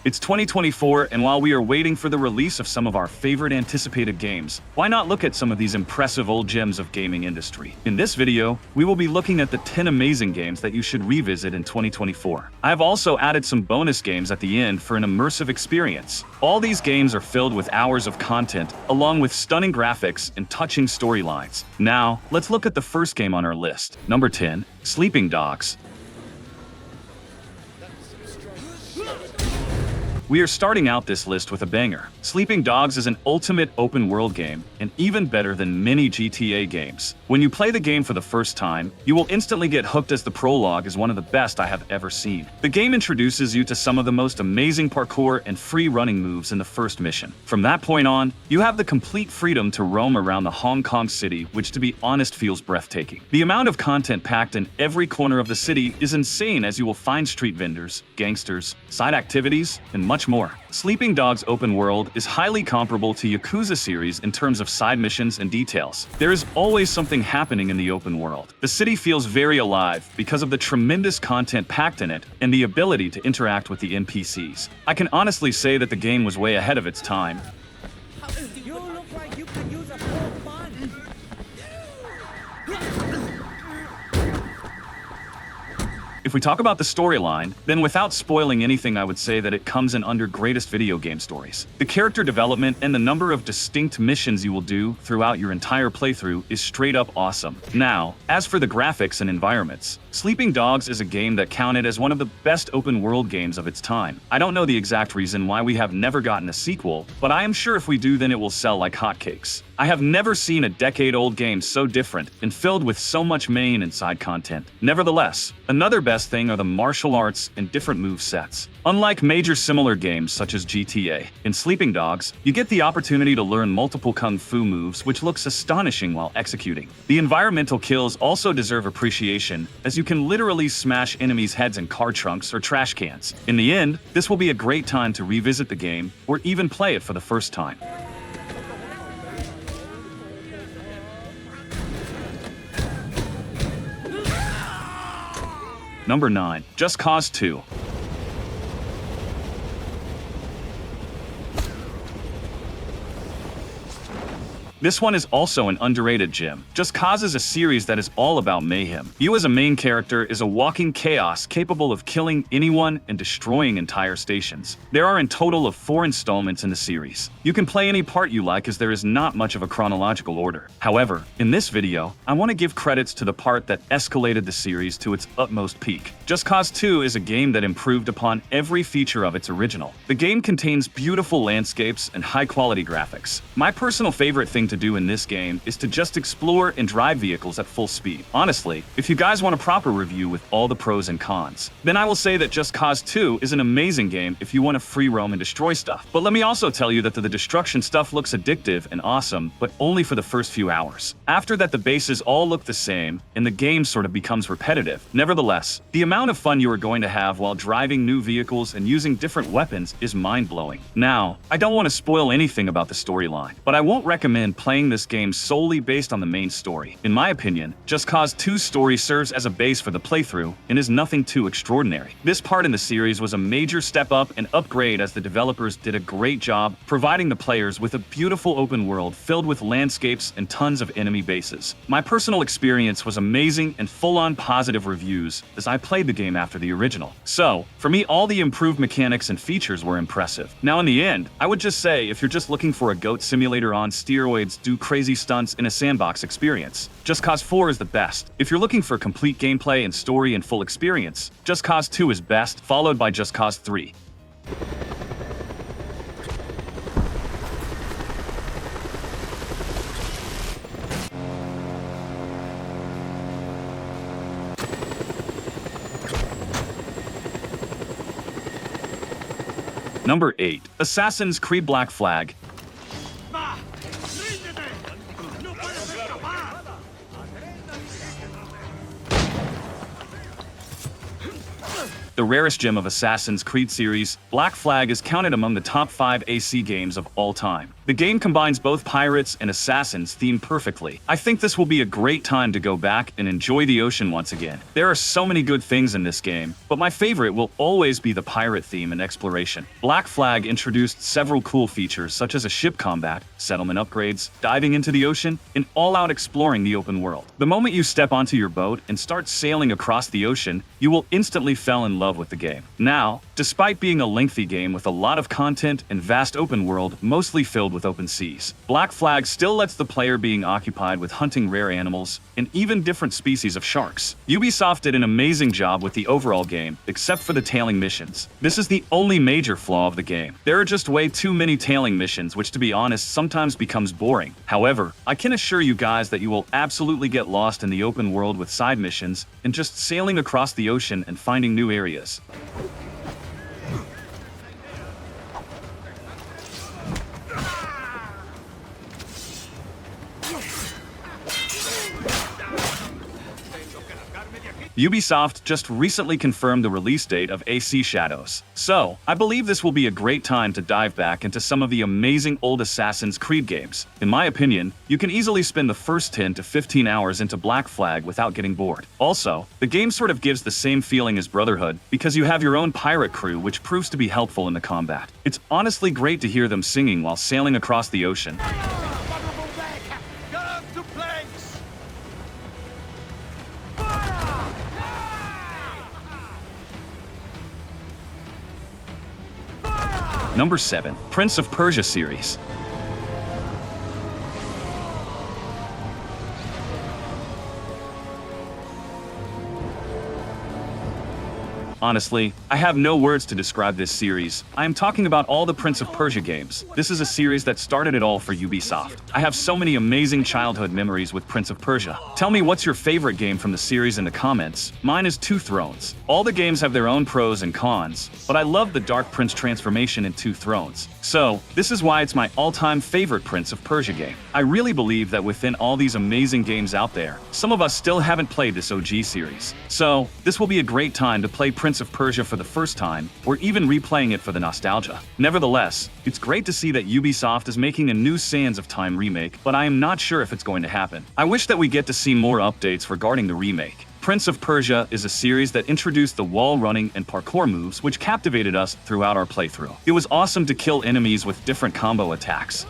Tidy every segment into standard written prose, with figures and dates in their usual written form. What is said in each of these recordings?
It's 2024, and while we are waiting for the release of some of our favorite anticipated games, why not look at some of these impressive old gems of gaming industry? In this video, we will be looking at the 10 amazing games that you should revisit in 2024. I have also added some bonus games at the end for an immersive experience. All these games are filled with hours of content, along with stunning graphics and touching storylines. Now, let's look at the first game on our list. Number 10, Sleeping Dogs. We are starting out this list with a banger. Sleeping Dogs is an ultimate open-world game, and even better than many GTA games. When you play the game for the first time, you will instantly get hooked, as the prologue is one of the best I have ever seen. The game introduces you to some of the most amazing parkour and free-running moves in the first mission. From that point on, you have the complete freedom to roam around the Hong Kong city, which, to be honest, feels breathtaking. The amount of content packed in every corner of the city is insane, as you will find street vendors, gangsters, side activities, and much more. Sleeping Dogs Open World is highly comparable to Yakuza series in terms of side missions and details. There is always something happening in the open world. The city feels very alive because of the tremendous content packed in it and the ability to interact with the NPCs. I can honestly say that the game was way ahead of its time. You look like you could use a full fun. If we talk about the storyline, then without spoiling anything, I would say that it comes in under greatest video game stories. The character development and the number of distinct missions you will do throughout your entire playthrough is straight up awesome. Now, as for the graphics and environments, Sleeping Dogs is a game that counted as one of the best open-world games of its time. I don't know the exact reason why we have never gotten a sequel, but I am sure if we do, then it will sell like hotcakes. I have never seen a decade-old game so different and filled with so much main and side content. Nevertheless, another best thing are the martial arts and different move sets. Unlike major similar games such as GTA, in Sleeping Dogs, you get the opportunity to learn multiple kung fu moves, which looks astonishing while executing. The environmental kills also deserve appreciation, as you can literally smash enemies' heads in car trunks or trash cans. In the end, this will be a great time to revisit the game or even play it for the first time. Number 9, Just Cause 2. This one is also an underrated gem. Just Cause is a series that is all about mayhem. You as a main character is a walking chaos capable of killing anyone and destroying entire stations. There are in total of 4 installments in the series. You can play any part you like, as there is not much of a chronological order. However, in this video, I want to give credits to the part that escalated the series to its utmost peak. Just Cause 2 is a game that improved upon every feature of its original. The game contains beautiful landscapes and high-quality graphics. My personal favorite thing to do in this game is to just explore and drive vehicles at full speed. Honestly, if you guys want a proper review with all the pros and cons, then I will say that Just Cause 2 is an amazing game if you want to free roam and destroy stuff. But let me also tell you that the destruction stuff looks addictive and awesome, but only for the first few hours. After that, the bases all look the same, and the game sort of becomes repetitive. Nevertheless, the amount of fun you are going to have while driving new vehicles and using different weapons is mind-blowing. Now, I don't want to spoil anything about the storyline, but I won't recommend playing this game solely based on the main story. In my opinion, Just Cause 2's story serves as a base for the playthrough and is nothing too extraordinary. This part in the series was a major step up and upgrade, as the developers did a great job providing the players with a beautiful open world filled with landscapes and tons of enemy bases. My personal experience was amazing and full-on positive reviews, as I played the game after the original. So, for me, all the improved mechanics and features were impressive. Now, in the end, I would just say, if you're just looking for a goat simulator on steroids, do crazy stunts in a sandbox experience, Just Cause 4 is the best. If you're looking for complete gameplay and story and full experience, Just Cause 2 is best, followed by Just Cause 3. Number 8, Assassin's Creed Black Flag. The rarest gem of Assassin's Creed series, Black Flag is counted among the top 5 AC games of all time. The game combines both pirates and assassins theme perfectly. I think this will be a great time to go back and enjoy the ocean once again. There are so many good things in this game, but my favorite will always be the pirate theme and exploration. Black Flag introduced several cool features such as a ship combat, settlement upgrades, diving into the ocean, and all-out exploring the open world. The moment you step onto your boat and start sailing across the ocean, you will instantly fall in love with the game. Now, despite being a lengthy game with a lot of content and vast open world mostly filled with open seas, Black Flag still lets the player being occupied with hunting rare animals and even different species of sharks. Ubisoft did an amazing job with the overall game, except for the tailing missions. This is the only major flaw of the game. There are just way too many tailing missions, which to be honest sometimes becomes boring. However, I can assure you guys that you will absolutely get lost in the open world with side missions and just sailing across the ocean and finding new areas. Ubisoft just recently confirmed the release date of AC Shadows, so I believe this will be a great time to dive back into some of the amazing old Assassin's Creed games. In my opinion, you can easily spend the first 10 to 15 hours into Black Flag without getting bored. Also, the game sort of gives the same feeling as Brotherhood because you have your own pirate crew, which proves to be helpful in the combat. It's honestly great to hear them singing while sailing across the ocean. Number 7. Prince of Persia series. Honestly, I have no words to describe this series. I am talking about all the Prince of Persia games. This is a series that started it all for Ubisoft. I have so many amazing childhood memories with Prince of Persia. Tell me what's your favorite game from the series in the comments. Mine is Two Thrones. All the games have their own pros and cons, but I love the Dark Prince transformation in Two Thrones. So, this is why it's my all-time favorite Prince of Persia game. I really believe that within all these amazing games out there, some of us still haven't played this OG series. So, this will be a great time to play Prince of Persia for the first time, or even replaying it for the nostalgia. Nevertheless, it's great to see that Ubisoft is making a new Sands of Time remake, but I am not sure if it's going to happen. I wish that we get to see more updates regarding the remake. Prince of Persia is a series that introduced the wall running and parkour moves, which captivated us throughout our playthrough. It was awesome to kill enemies with different combo attacks.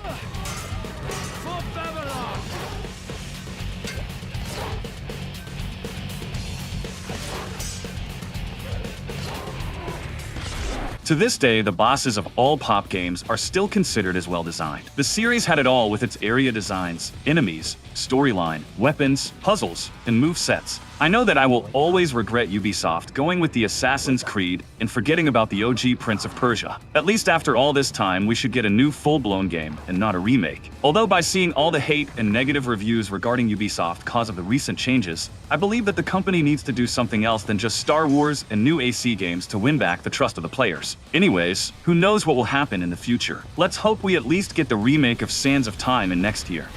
To this day, the bosses of all pop games are still considered as well designed. The series had it all with its area designs, enemies, storyline, weapons, puzzles, and movesets. I know that I will always regret Ubisoft going with the Assassin's Creed and forgetting about the OG Prince of Persia. At least after all this time, we should get a new full-blown game and not a remake. Although by seeing all the hate and negative reviews regarding Ubisoft cause of the recent changes, I believe that the company needs to do something else than just Star Wars and new AC games to win back the trust of the players. Anyways, who knows what will happen in the future? Let's hope we at least get the remake of Sands of Time in next year.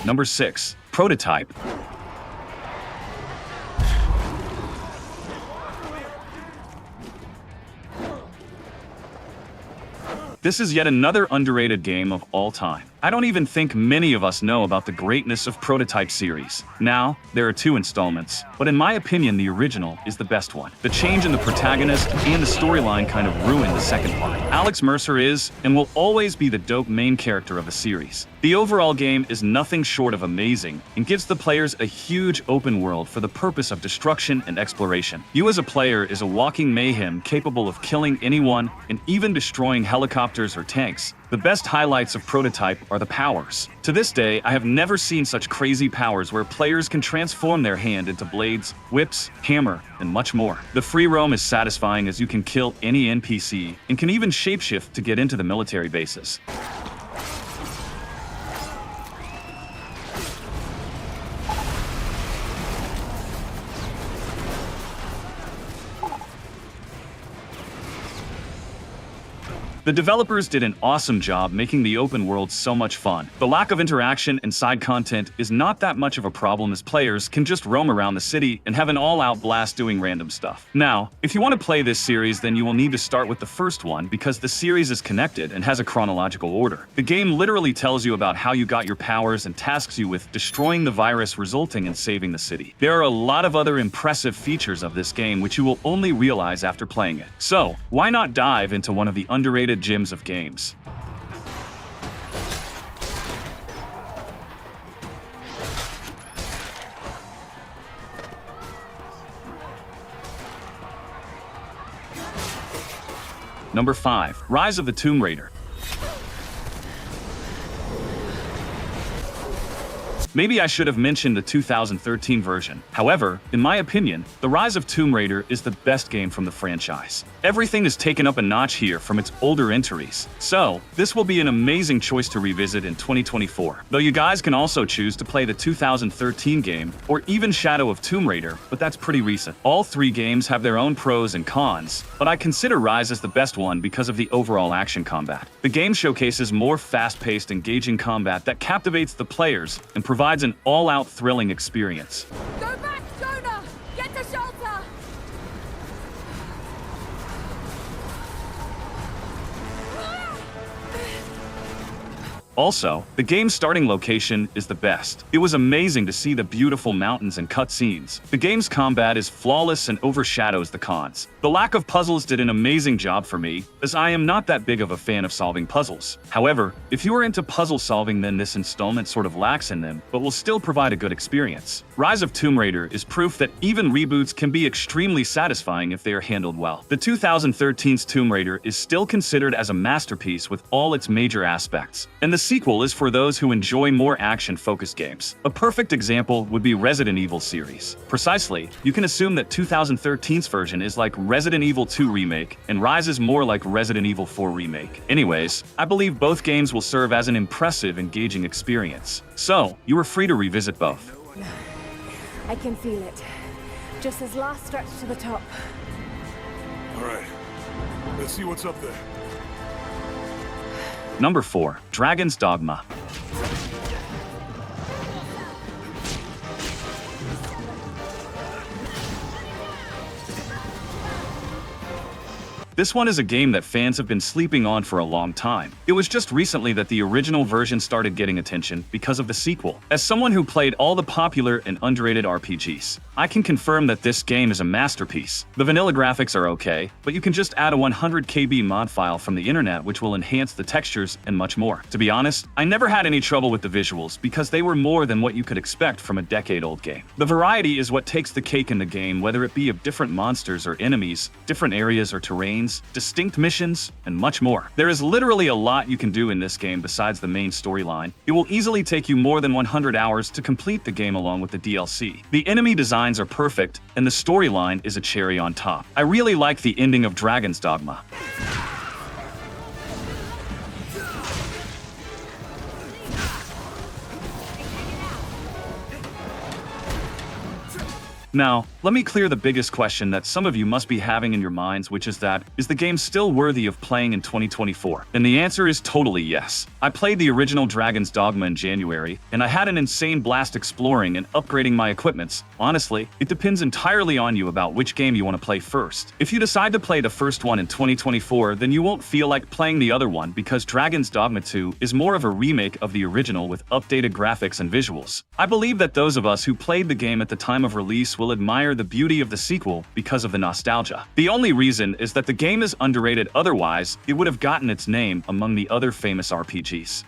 Number 6. Prototype. This is yet another underrated game of all time. I don't even think many of us know about the greatness of Prototype series. Now, there are 2 installments, but in my opinion the original is the best one. The change in the protagonist and the storyline kind of ruined the second part. Alex Mercer is, and will always be the dope main character of the series. The overall game is nothing short of amazing and gives the players a huge open world for the purpose of destruction and exploration. You as a player is a walking mayhem capable of killing anyone and even destroying helicopters or tanks. The best highlights of Prototype are the powers. To this day, I have never seen such crazy powers where players can transform their hand into blades, whips, hammer, and much more. The free roam is satisfying as you can kill any NPC and can even shapeshift to get into the military bases. The developers did an awesome job making the open world so much fun. The lack of interaction and side content is not that much of a problem, as players can just roam around the city and have an all-out blast doing random stuff. Now, if you want to play this series, then you will need to start with the first one because the series is connected and has a chronological order. The game literally tells you about how you got your powers and tasks you with destroying the virus resulting in saving the city. There are a lot of other impressive features of this game which you will only realize after playing it. So, why not dive into one of the underrated gems of games? Number 5. Rise of the Tomb Raider. Maybe I should have mentioned the 2013 version. However, in my opinion, The Rise of Tomb Raider is the best game from the franchise. Everything is taken up a notch here from its older entries, so this will be an amazing choice to revisit in 2024. Though you guys can also choose to play the 2013 game, or even Shadow of Tomb Raider, but that's pretty recent. All three games have their own pros and cons, but I consider Rise as the best one because of the overall action combat. The game showcases more fast-paced, engaging combat that captivates the players and provides an all-out thrilling experience. Go back, Jonah! Get to shelter! Also, the game's starting location is the best. It was amazing to see the beautiful mountains and cutscenes. The game's combat is flawless and overshadows the cons. The lack of puzzles did an amazing job for me, as I am not that big of a fan of solving puzzles. However, if you are into puzzle solving, then this installment sort of lacks in them, but will still provide a good experience. Rise of Tomb Raider is proof that even reboots can be extremely satisfying if they are handled well. The 2013's Tomb Raider is still considered as a masterpiece with all its major aspects, and the sequel is for those who enjoy more action-focused games. A perfect example would be Resident Evil series. Precisely, you can assume that 2013's version is like Resident Evil 2 Remake, and Rise is more like Resident Evil 4 Remake. Anyways, I believe both games will serve as an impressive, engaging experience. So, you are free to revisit both. I can feel it. Just his last stretch to the top. Alright, let's see what's up there. Number 4. Dragon's Dogma. This one is a game that fans have been sleeping on for a long time. It was just recently that the original version started getting attention because of the sequel. As someone who played all the popular and underrated RPGs, I can confirm that this game is a masterpiece. The vanilla graphics are okay, but you can just add a 100 KB mod file from the internet which will enhance the textures and much more. To be honest, I never had any trouble with the visuals because they were more than what you could expect from a decade-old game. The variety is what takes the cake in the game, whether it be of different monsters or enemies, different areas or terrains, distinct missions, and much more. There is literally a lot you can do in this game besides the main storyline. It will easily take you more than 100 hours to complete the game along with the DLC. The enemy designs are perfect, and the storyline is a cherry on top. I really like the ending of Dragon's Dogma. Now, let me clear the biggest question that some of you must be having in your minds, which is that, is the game still worthy of playing in 2024? And the answer is totally yes. I played the original Dragon's Dogma in January, and I had an insane blast exploring and upgrading my equipments. Honestly, it depends entirely on you about which game you want to play first. If you decide to play the first one in 2024, then you won't feel like playing the other one because Dragon's Dogma 2 is more of a remake of the original with updated graphics and visuals. I believe that those of us who played the game at the time of release will admire the beauty of the sequel because of the nostalgia. The only reason is that the game is underrated, otherwise, it would have gotten its name among the other famous RPGs.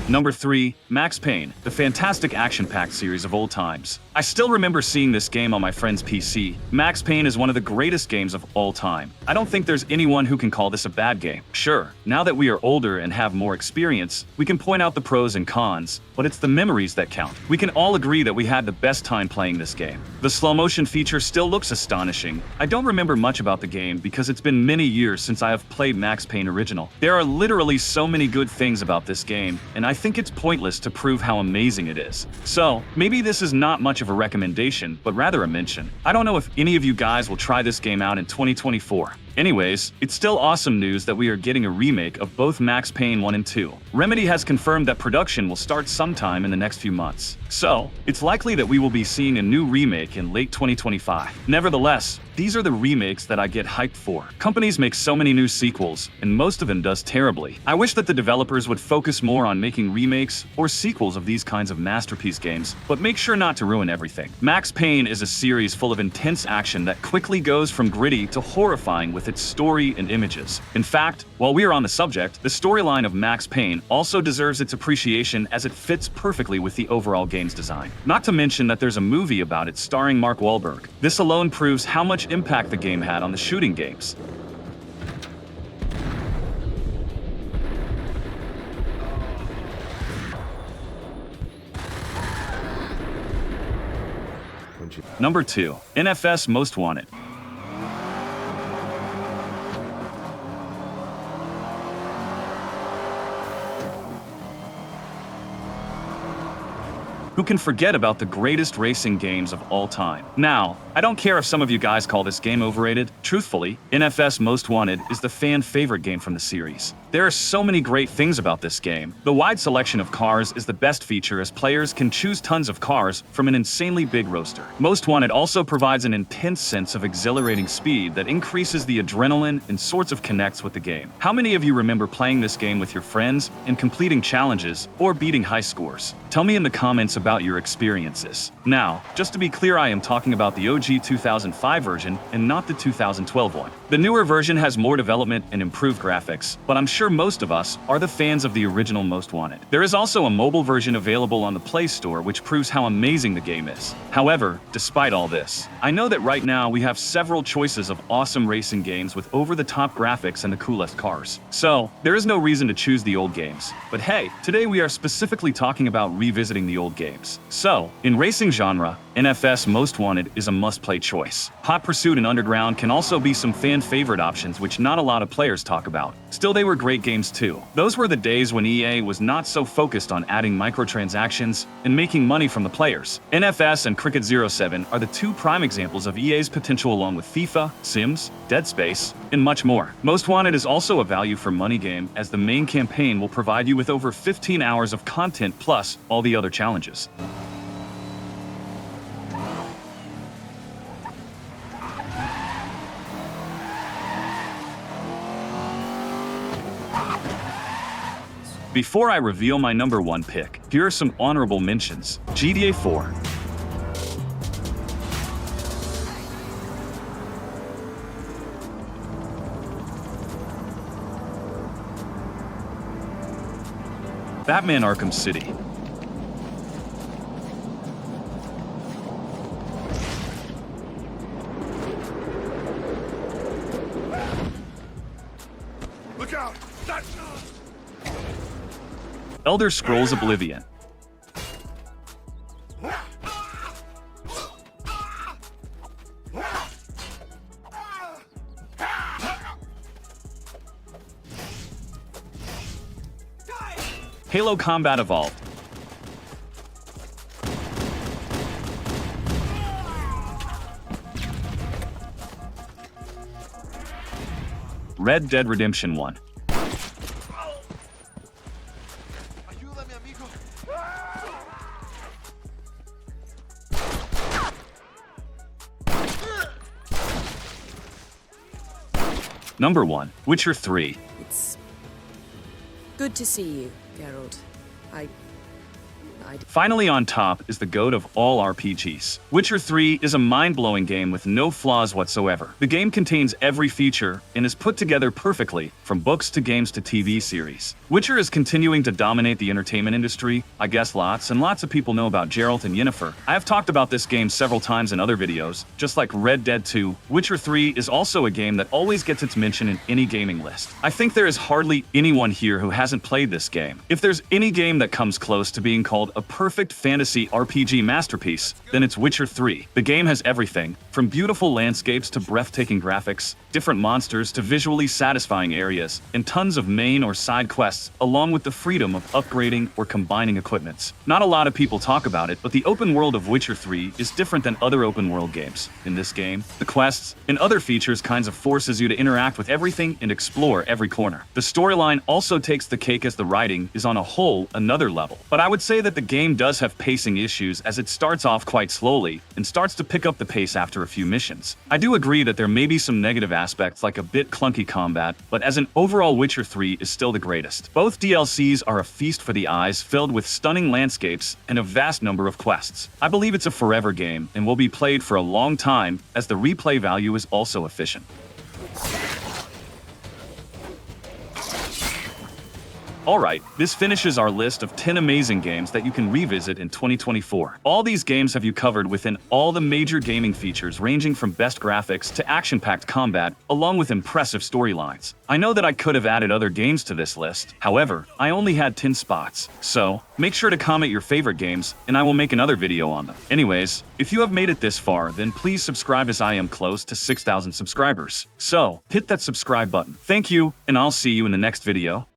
Number 3. Max Payne, the fantastic action-packed series of old times. I still remember seeing this game on my friend's PC. Max Payne is one of the greatest games of all time. I don't think there's anyone who can call this a bad game. Sure, now that we are older and have more experience, we can point out the pros and cons, but it's the memories that count. We can all agree that we had the best time playing this game. The slow-motion feature still looks astonishing. I don't remember much about the game because it's been many years since I have played Max Payne original. There are literally so many good things about this game, and I think it's pointless to prove how amazing it is. So, maybe this is not much of a recommendation, but rather a mention. I don't know if any of you guys will try this game out in 2024. Anyways, it's still awesome news that we are getting a remake of both Max Payne 1 and 2. Remedy has confirmed that production will start sometime in the next few months. So, it's likely that we will be seeing a new remake in late 2025. Nevertheless, these are the remakes that I get hyped for. Companies make so many new sequels, and most of them does terribly. I wish that the developers would focus more on making remakes or sequels of these kinds of masterpiece games, but make sure not to ruin everything. Max Payne is a series full of intense action that quickly goes from gritty to horrifying with its story and images. In fact, while we are on the subject, the storyline of Max Payne also deserves its appreciation as it fits perfectly with the overall game's design. Not to mention that there's a movie about it starring Mark Wahlberg. This alone proves how much impact the game had on the shooting games. Number 2. NFS Most Wanted. Who can forget about the greatest racing games of all time? Now, I don't care if some of you guys call this game overrated. Truthfully, NFS Most Wanted is the fan favorite game from the series. There are so many great things about this game. The wide selection of cars is the best feature, as players can choose tons of cars from an insanely big roster. Most Wanted also provides an intense sense of exhilarating speed that increases the adrenaline and sorts of connects with the game. How many of you remember playing this game with your friends and completing challenges or beating high scores? Tell me in the comments about your experiences. Now, just to be clear, I am talking about the OG 2005 version and not the 2012 one. The newer version has more development and improved graphics, but I'm sure most of us are the fans of the original Most Wanted. There is also a mobile version available on the Play Store, which proves how amazing the game is. However, despite all this, I know that right now we have several choices of awesome racing games with over-the-top graphics and the coolest cars. So, there is no reason to choose the old games. But hey, today we are specifically talking about revisiting the old games. So, in racing genre, NFS Most Wanted is a must-play choice. Hot Pursuit and Underground can also be some fan-favorite options which not a lot of players talk about. Still, they were great games too. Those were the days when EA was not so focused on adding microtransactions and making money from the players. NFS and Cricket 07 are the two prime examples of EA's potential, along with FIFA, Sims, Dead Space, and much more. Most Wanted is also a value for money game, as the main campaign will provide you with over 15 hours of content plus all the other challenges. Before I reveal my number 1 pick, here are some honorable mentions. GTA 4. Batman Arkham City. Look out! That... Elder Scrolls Oblivion. Halo Combat Evolved. Red Dead Redemption 1. Number 1, Witcher 3. It's good to see you, Geralt. I Finally on top is the GOAT of all RPGs. Witcher 3 is a mind-blowing game with no flaws whatsoever. The game contains every feature and is put together perfectly, from books to games to TV series. Witcher is continuing to dominate the entertainment industry. I guess lots and lots of people know about Geralt and Yennefer. I have talked about this game several times in other videos. Just like Red Dead 2, Witcher 3 is also a game that always gets its mention in any gaming list. I think there is hardly anyone here who hasn't played this game. If there's any game that comes close to being called a perfect fantasy RPG masterpiece, then it's Witcher 3. The game has everything, from beautiful landscapes to breathtaking graphics, different monsters to visually satisfying areas, and tons of main or side quests, along with the freedom of upgrading or combining equipments. Not a lot of people talk about it, but the open world of Witcher 3 is different than other open world games. In this game, the quests and other features kinds of forces you to interact with everything and explore every corner. The storyline also takes the cake as the writing is on a whole another level. But I would say that the game does have pacing issues as it starts off quite slowly and starts to pick up the pace after a few missions. I do agree that there may be some negative aspects like a bit clunky combat, but as an overall Witcher 3 is still the greatest. Both DLCs are a feast for the eyes, filled with stunning landscapes and a vast number of quests. I believe it's a forever game and will be played for a long time as the replay value is also efficient. Alright, this finishes our list of 10 amazing games that you can revisit in 2024. All these games have you covered within all the major gaming features ranging from best graphics to action-packed combat, along with impressive storylines. I know that I could have added other games to this list, however, I only had 10 spots. So, make sure to comment your favorite games, and I will make another video on them. Anyways, if you have made it this far, then please subscribe as I am close to 6,000 subscribers. So, hit that subscribe button. Thank you, and I'll see you in the next video.